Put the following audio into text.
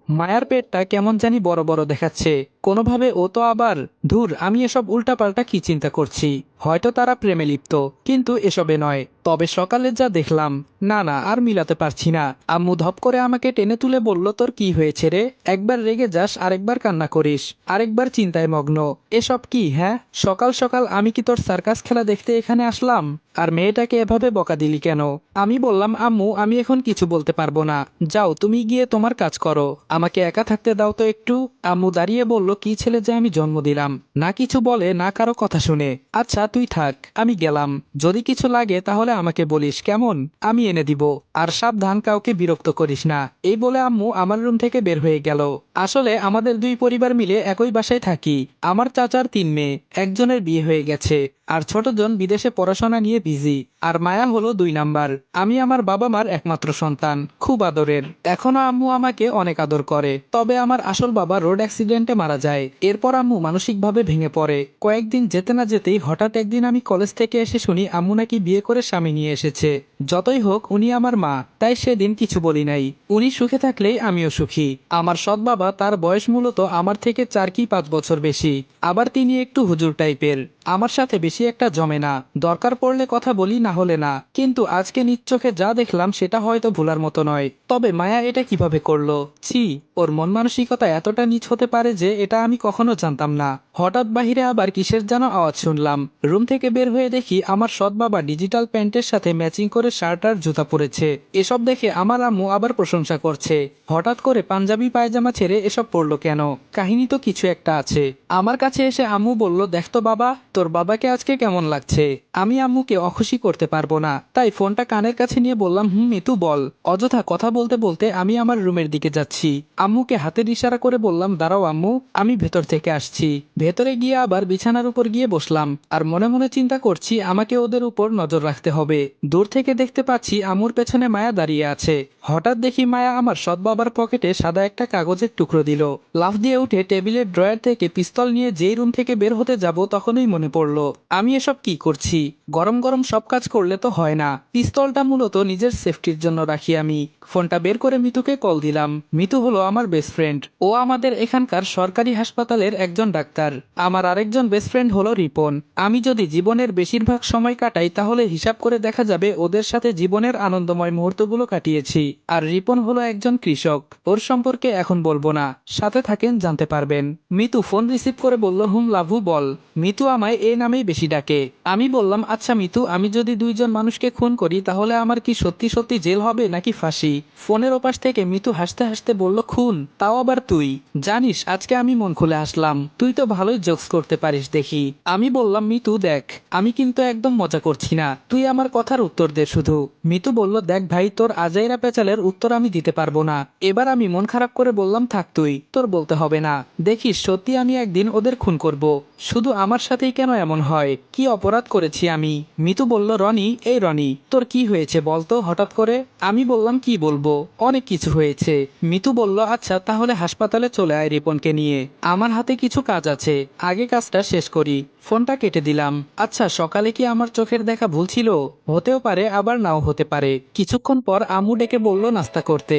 মায়ার পেটটা কেমন জানি বড় বড় দেখাচ্ছে। কোনোভাবে ও তো আবার ধুর, আমি এসব উল্টাপাল্টা কি চিন্তা করছি। হয়তো তারা প্রেমে লিপ্ত, কিন্তু এসবে নয়। তবে সকালে যা দেখলাম, না না আর মিলাতে পারছি না। আম্মু ধপ করে আমাকে টেনে তুলে বলল, তোর কি হয়েছে রে? একবার রেগে যাস, আরেকবার কান্না করিস, আরেকবার চিন্তায় মগ্ন। এসব কি হ্যাঁ? সকাল সকাল আমি কি তোর সার্কাস খেলা দেখতে এখানে আসলাম? আর মেয়েটাকে এভাবে বকা দিলি কেন? আমি বললাম, আম্মু আমি এখন কিছু বলতে পারবো না। যাও তুমি গিয়ে তোমার কাজ করো, আমাকে একা থাকতে দাও তো একটু। আম্মু দাঁড়িয়ে বলল, কি ছেলে যে আমি জন্ম দিলাম, না কিছু বলে না কারো কথা শুনে। আচ্ছা তুই থাক, আমি গেলাম। যদি কিছু লাগে তাহলে আমাকে বলিস কেমন, আমি এনে দিব। আর সাবধান, কাউকে বিরক্ত করিস না। এই বলে আম্মু আমার রুম থেকে বের হয়ে গেল। আসলে আমাদের দুই পরিবার মিলে একই বাসায় থাকি। আমার চাচার 3 মেয়ে, একজনের বিয়ে হয়ে গেছে, আর ছোটজন বিদেশে পড়াশোনা নিয়ে বিজি। আর মায়া হলো 2 নাম্বার। আমি আমার বাবা মার একমাত্র সন্তান, খুব আদরের। এখনো আম্মু আমাকে অনেক আদর করে। তবে আমার আসল বাবা রোড অ্যাক্সিডেন্টে মারা যায়। এরপর আম্মু মানসিকভাবে ভেঙে পড়ে। কয়েকদিন যেতে না যেতেই হঠাৎ একদিন আমি কলেজ থেকে এসে শুনি আম্মু নাকি বিয়ে করে স্বামী নিয়ে এসেছে। যতই হোক উনি আমার মা, তাই সেদিন কিছু বলি নাই। উনি সুখে থাকলেই আমিও সুখী। আমার সৎ বাবা, তার বয়স মূলত আমার থেকে 4 কি 5 বছর বেশি। আবার তিনি একটু হুজুর টাইপের। আমার সাথে বেশি একটা জমে না, দরকার পড়লে কথা বলি, না হলে না। কিন্তু আজকে নিজ চোখে যা দেখলাম সেটা হয়তো ভোলার মতো নয়। তবে মায়া এটা কিভাবে করলো? ছি, ওর মন মানসিকতা এতটা নীচ হতে পারে যে এটা আমি কখনো জানতাম না। হঠাৎ বাহিরে আবার কিসের যেন আওয়াজ শুনলাম। রুম থেকে বের হয়ে দেখি আমার সৎ বাবা ডিজিটাল প্যান্টের সাথে ম্যাচিং করে শার্ট আর জুতা পরেছে। এসব দেখে আমার আম্মু আবার প্রশংসা করছে। হঠাৎ করে পাঞ্জাবি পায়জামা ছেড়ে এসব পরলো কেন? কাহিনী তো কিছু একটা আছে। আমার কাছে এসে আম্মু বলল, দেখতো বাবা, তোর বাবাকে আজকে কেমন লাগছে? আমি আম্মুকে অখুশি করতে পারবো না, তাই ফোনটা কানের কাছে নিয়ে বললাম, মিতু বল। অযথা কথা বলতে বলতে আমি আমার রুমের দিকে যাচ্ছি। আম্মুকে হাতের ইশারা করে বললাম, দাঁড়াও আম্মু, আমি ভেতর থেকে আসছি। ভেতরে গিয়ে আবার বিছানার উপর গিয়ে বসলাম। আর মনে মনে চিন্তা করছি আমাকে ওদের উপর নজর রাখতে হবে। দূর থেকে দেখতে পাচ্ছি আম্মুর পেছনে মায়া দাঁড়িয়ে আছে। হঠাৎ দেখি মায়া আমার সৎ বাবার পকেটে সাদা একটা কাগজের টুকরো দিল। লাফ দিয়ে উঠে টেবিলের ড্রয়ার থেকে পিস্তল নিয়ে যেই রুম থেকে বের হতে যাব তখনই মনে পড়লো আমি এসব কি করছি। গরম গরম সব কাজ করলে তো হয় না। পিস্তলটা মূলত নিজের সেফটির জন্য রাখি আমি। ফোনটা বের করে মিতুকে কল দিলাম। মিতু হলো আমার বেস্ট ফ্রেন্ড। ও আমাদের এখানকার সরকারি হাসপাতালের একজন ডাক্তার। আমার আরেকজন বেস্ট ফ্রেন্ড হলো রিপন। আমি যদি জীবনের বেশিরভাগ সময় কাটাই তাহলে হিসাব করে দেখা যাবে ওদের সাথে জীবনের আনন্দময় মুহূর্তগুলো কাটিয়েছি। আর রিপন হলো একজন কৃষক। ওর সম্পর্কে এখন বলবো না, সাথে থাকেন জানতে পারবেন। মিতু ফোন রিসিভ করে বলল, লাভু বল। মিতু আমায় এই নামেই বেশি ডাকে। আমি বললাম, আচ্ছা মিতু, আমি যদি 2জন মানুষকে খুন করি তাহলে আমার কি সত্যি সত্যি জেল হবে নাকি ফাঁসি? ফোনের ওপাশ থেকে মিতু হাসতে হাসতে বলল, খুন, তাও আবার তুই? জানিস আজকে আমি মন খুলে আসলাম, তুই তো ভালোই জোকস করতে পারিস দেখি। আমি বললাম, মিতু দেখ, আমি কিন্তু একদম মজা করছি না, তুই আমার কথার উত্তর দে শুধু। মিতু বলল, দেখ ভাই, তোর আজাইরা পেঁচালের উত্তর আমি দিতে পারবো না। এবার আমি মন খারাপ করে বললাম, থাক তুই, তোর বলতে হবে না। দেখিস সত্যি আমি একদিন ওদের খুন করব। শুধু আমার সাথেই কেন এমন হয়? কি অপরাধ করেছি আমি? মিতু বলল, রনি, এই রনি, তোর কি হয়েছে বলতো হঠাৎ করে? আমি বললাম, কি বলবো, অনেক কিছু হয়েছে। মিতু বলল, আচ্ছা তাহলে হাসপাতালে চলে আয় রিপনকে নিয়ে। আমার হাতে কিছু কাজ আছে, আগে কাজটা শেষ করি। ফোনটা কেটে দিলাম। আচ্ছা, সকালে কি আমার চোখের দেখা ভুল ছিল? হতেও পারে, আবার নাও হতে পারে। কিছুক্ষণ পর আম্মু ডেকে বলল নাস্তা করতে।